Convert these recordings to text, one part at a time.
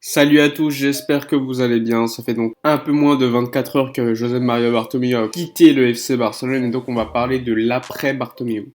Salut à tous, j'espère que vous allez bien. Ça fait donc un peu moins de 24 heures que José Mario Bartomeu a quitté le FC Barcelone et donc on va parler de l'après Bartomeu.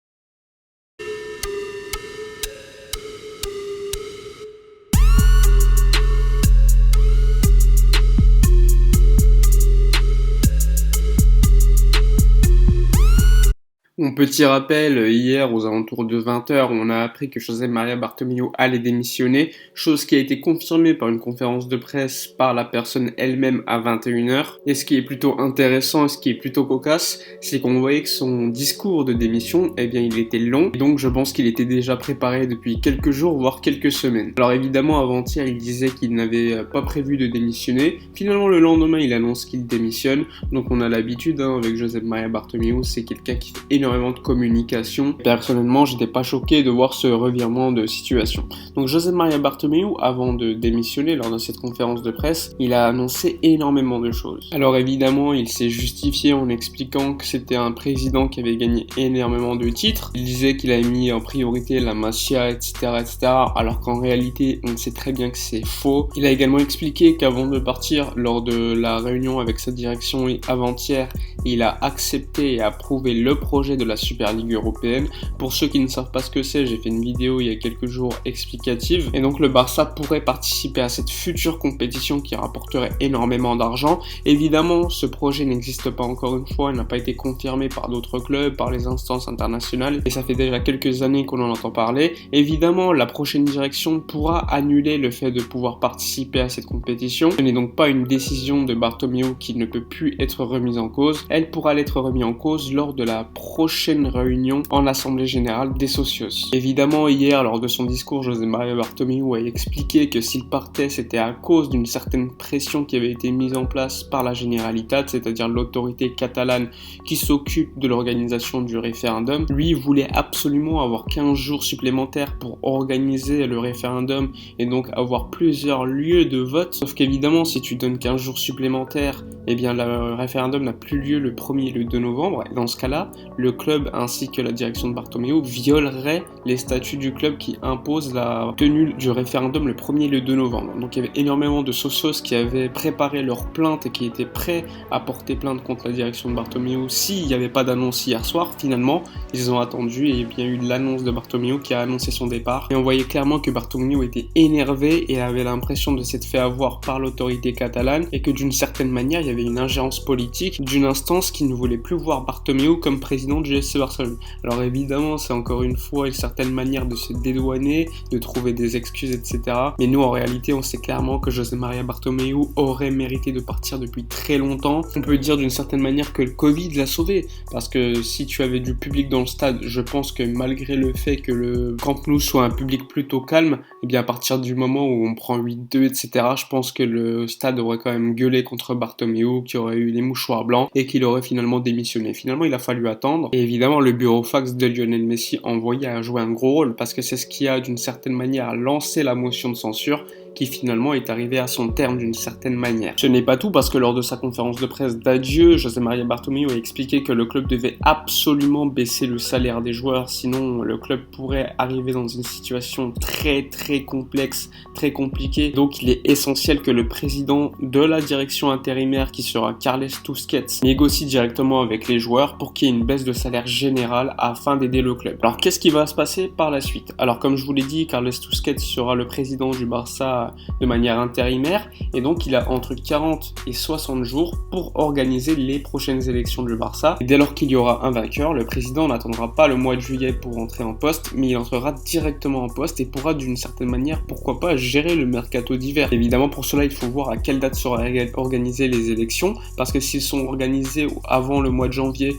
Mon petit rappel, hier aux alentours de 20 h, on a appris que José María Bartomeu allait démissionner, chose qui a été confirmée par une conférence de presse par la personne elle-même à 21 h. Et ce qui est plutôt intéressant et ce qui est plutôt cocasse, c'est qu'on voyait que son discours de démission, il était long, et donc je pense qu'il était déjà préparé depuis quelques jours, voire quelques semaines. Alors évidemment, avant-hier, il disait qu'il n'avait pas prévu de démissionner. Finalement, le lendemain, il annonce qu'il démissionne. Donc on a l'habitude avec José María Bartomeu, c'est quelqu'un qui fait énormément de communication. Personnellement, j'étais pas choqué de voir ce revirement de situation. Donc José María Bartomeu, avant de démissionner lors de cette conférence de presse, il a annoncé énormément de choses. Alors évidemment, il s'est justifié en expliquant que c'était un président qui avait gagné énormément de titres. Il disait qu'il avait mis en priorité la Masia, etc., etc., alors qu'en réalité, on sait très bien que c'est faux. Il a également expliqué qu'avant de partir, lors de la réunion avec sa direction avant-hier, il a accepté et approuvé le projet de la Super Ligue européenne. Pour ceux qui ne savent pas ce que c'est, j'ai fait une vidéo il y a quelques jours explicative. Et donc le Barça pourrait participer à cette future compétition qui rapporterait énormément d'argent. Évidemment, ce projet n'existe pas encore une fois, il n'a pas été confirmé par d'autres clubs, par les instances internationales. Et ça fait déjà quelques années qu'on en entend parler. Évidemment, la prochaine direction pourra annuler le fait de pouvoir participer à cette compétition. Ce n'est donc pas une décision de Bartomeu qui ne peut plus être remise en cause. Elle pourra l'être remise en cause lors de la prochaine réunion en assemblée générale des socios. Évidemment, hier, lors de son discours, José María Bartomeu a expliqué que s'il partait, c'était à cause d'une certaine pression qui avait été mise en place par la Generalitat, c'est-à-dire l'autorité catalane qui s'occupe de l'organisation du référendum. Lui voulait absolument avoir 15 jours supplémentaires pour organiser le référendum et donc avoir plusieurs lieux de vote. Sauf qu'évidemment, si tu donnes 15 jours supplémentaires, le référendum n'a plus lieu le 1er et le 2 novembre. Et dans ce cas-là, le club ainsi que la direction de Bartomeu violeraient les statuts du club qui imposent la tenue du référendum le 1er et le 2 novembre. Donc il y avait énormément de socios qui avaient préparé leur plainte et qui étaient prêts à porter plainte contre la direction de Bartomeu s'il n'y avait pas d'annonce hier soir. Finalement, ils ont attendu et il y a eu l'annonce de Bartomeu qui a annoncé son départ. Et on voyait clairement que Bartomeu était énervé et avait l'impression de s'être fait avoir par l'autorité catalane et que d'une certaine manière, il y avait une ingérence politique d'une instance qui ne voulait plus voir Bartomeu comme président du FC Barcelone. Alors évidemment, c'est encore une fois une certaine manière de se dédouaner, de trouver des excuses, etc. Mais nous, en réalité, on sait clairement que José María Bartomeu aurait mérité de partir depuis très longtemps. On peut dire d'une certaine manière que le Covid l'a sauvé, parce que si tu avais du public dans le stade, je pense que malgré le fait que le Camp Nou soit un public plutôt calme, à partir du moment où on prend 8-2, etc., je pense que le stade aurait quand même gueulé contre Bartomeu, qui aurait eu les mouchoirs blancs et qu'il aurait finalement démissionné. Finalement, il a fallu attendre. Et évidemment, le burofax de Lionel Messi envoyé a joué un gros rôle parce que c'est ce qui a d'une certaine manière lancé la motion de censure qui finalement est arrivé à son terme d'une certaine manière. Ce n'est pas tout parce que lors de sa conférence de presse d'adieu, José María Bartomeu a expliqué que le club devait absolument baisser le salaire des joueurs, sinon le club pourrait arriver dans une situation très complexe, très compliquée. Donc il est essentiel que le président de la direction intérimaire, qui sera Carles Tusquets, négocie directement avec les joueurs pour qu'il y ait une baisse de salaire générale afin d'aider le club. Alors qu'est-ce qui va se passer par la suite? Alors comme je vous l'ai dit, Carles Tusquets sera le président du Barça de manière intérimaire et donc il a entre 40 et 60 jours pour organiser les prochaines élections du Barça. Et dès lors qu'il y aura un vainqueur, le président n'attendra pas le mois de juillet pour entrer en poste, mais il entrera directement en poste et pourra d'une certaine manière, pourquoi pas, gérer le mercato d'hiver. Évidemment, pour cela, il faut voir à quelle date sera organisées les élections, parce que s'ils sont organisés avant le mois de janvier,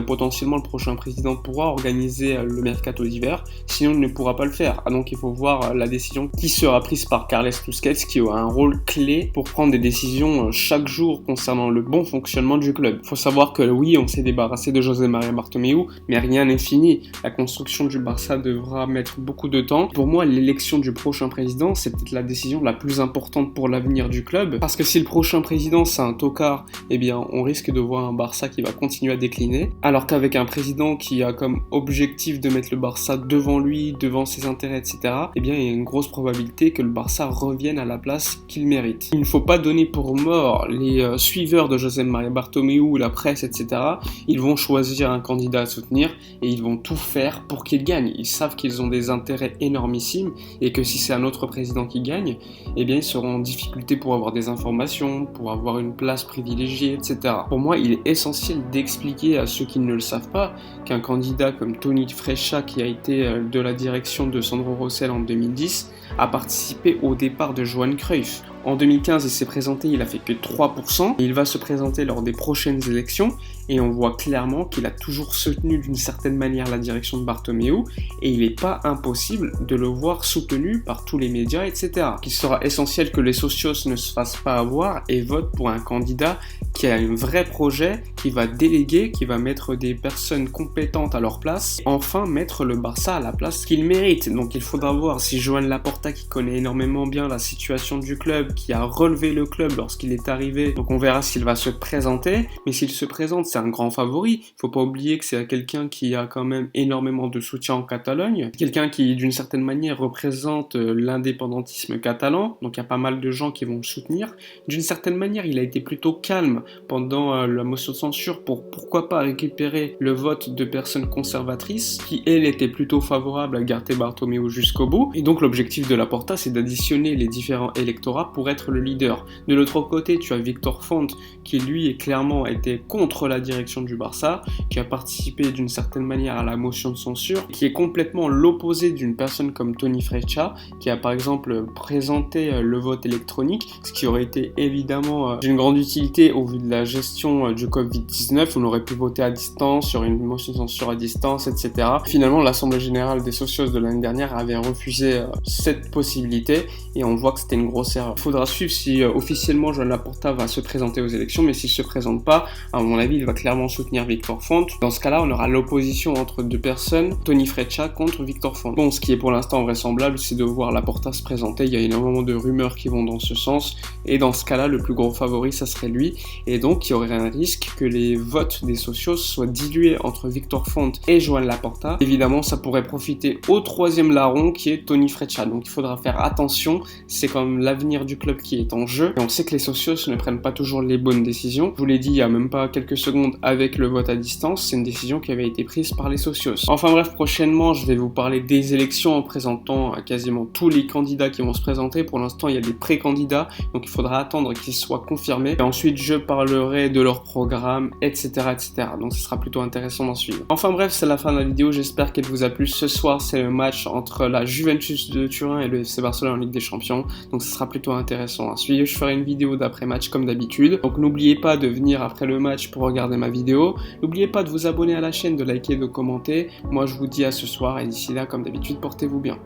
potentiellement le prochain président pourra organiser le mercato d'hiver, sinon il ne pourra pas le faire. Donc il faut voir la décision qui sera prise par Carles Tusquets, qui aura un rôle clé pour prendre des décisions chaque jour concernant le bon fonctionnement du club. Il faut savoir que oui, on s'est débarrassé de José María Bartomeu, mais rien n'est fini. La construction du Barça devra mettre beaucoup de temps. Pour moi, l'élection du prochain président, c'est peut-être la décision la plus importante pour l'avenir du club, parce que si le prochain président c'est un tocard, on risque de voir un Barça qui va continuer à décliner, alors qu'avec un président qui a comme objectif de mettre le Barça devant lui, devant ses intérêts, etc., il y a une grosse probabilité que le Barça revienne à la place qu'il mérite. Il ne faut pas donner pour mort les suiveurs de José María Bartomeu, la presse, etc. Ils vont choisir un candidat à soutenir et ils vont tout faire pour qu'il gagne. Ils savent qu'ils ont des intérêts énormissimes et que si c'est un autre président qui gagne, eh bien ils seront en difficulté pour avoir des informations, pour avoir une place privilégiée, etc. Pour moi, il est essentiel d'expliquer à ceux qui ne le savent pas qu'un candidat comme Toni Freixa, qui a été de la direction de Sandro Rosell en 2010, a participé au départ de Johan Cruyff. En 2015, il s'est présenté, il a fait que 3%. Il va se présenter lors des prochaines élections et on voit clairement qu'il a toujours soutenu d'une certaine manière la direction de Bartomeu et il n'est pas impossible de le voir soutenu par tous les médias, etc. Il sera essentiel que les socios ne se fassent pas avoir et votent pour un candidat qui a un vrai projet, qui va déléguer, qui va mettre des personnes compétentes à leur place et enfin mettre le Barça à la place qu'il mérite. Donc il faudra voir si Joan Laporta, qui connaît énormément bien la situation du club, qui a relevé le club lorsqu'il est arrivé, donc on verra s'il va se présenter, mais s'il se présente, c'est un grand favori. Il faut pas oublier que c'est quelqu'un qui a quand même énormément de soutien en Catalogne, quelqu'un qui d'une certaine manière représente l'indépendantisme catalan, donc il y a pas mal de gens qui vont le soutenir. D'une certaine manière, il a été plutôt calme pendant la motion de censure pour pourquoi pas récupérer le vote de personnes conservatrices qui elles étaient plutôt favorables à garder Bartomeu jusqu'au bout. Et donc l'objectif de Laporta, c'est d'additionner les différents électorats pour être le leader. De l'autre côté, tu as Victor Font qui lui est clairement été contre la direction du Barça, qui a participé d'une certaine manière à la motion de censure, qui est complètement l'opposé d'une personne comme Toni Freixa, qui a par exemple présenté le vote électronique, ce qui aurait été évidemment d'une grande utilité au vu de la gestion du Covid-19. On aurait pu voter à distance, sur une motion de censure à distance, etc. Finalement, l'Assemblée Générale des Socios de l'année dernière avait refusé cette possibilité et on voit que c'était une grosse erreur. Il faudra suivre si officiellement Joan Laporta va se présenter aux élections, mais s'il se présente pas, à mon avis, il va clairement soutenir Victor Font. Dans ce cas-là, on aura l'opposition entre deux personnes, Toni Freixa contre Victor Font. Bon, ce qui est pour l'instant vraisemblable, c'est de voir Laporta se présenter. Il y a énormément de rumeurs qui vont dans ce sens, et dans ce cas-là, le plus gros favori, ça serait lui, et donc il y aurait un risque que les votes des socios soient dilués entre Victor Font et Joan Laporta. Évidemment, ça pourrait profiter au troisième larron, qui est Toni Freixa. Donc il faudra faire attention, c'est quand même l'avenir du club qui est en jeu, et on sait que les socios ne prennent pas toujours les bonnes décisions. Je vous l'ai dit il y a même pas quelques secondes avec le vote à distance, c'est une décision qui avait été prise par les socios. Enfin bref, prochainement, je vais vous parler des élections en présentant quasiment tous les candidats qui vont se présenter. Pour l'instant, il y a des pré-candidats, donc il faudra attendre qu'ils soient confirmés. Et ensuite, je parlerai de leur programme, etc., etc. Donc ce sera plutôt intéressant d'en suivre. Enfin bref, c'est la fin de la vidéo. J'espère qu'elle vous a plu. Ce soir, c'est le match entre la Juventus de Turin et le FC Barcelone en Ligue des Champions. Donc ce sera plutôt intéressant à suivre. Je ferai une vidéo d'après-match comme d'habitude. Donc n'oubliez pas de venir après le match pour regarder ma vidéo. N'oubliez pas de vous abonner à la chaîne, de liker, de commenter. Moi, je vous dis à ce soir et d'ici là, comme d'habitude, portez-vous bien.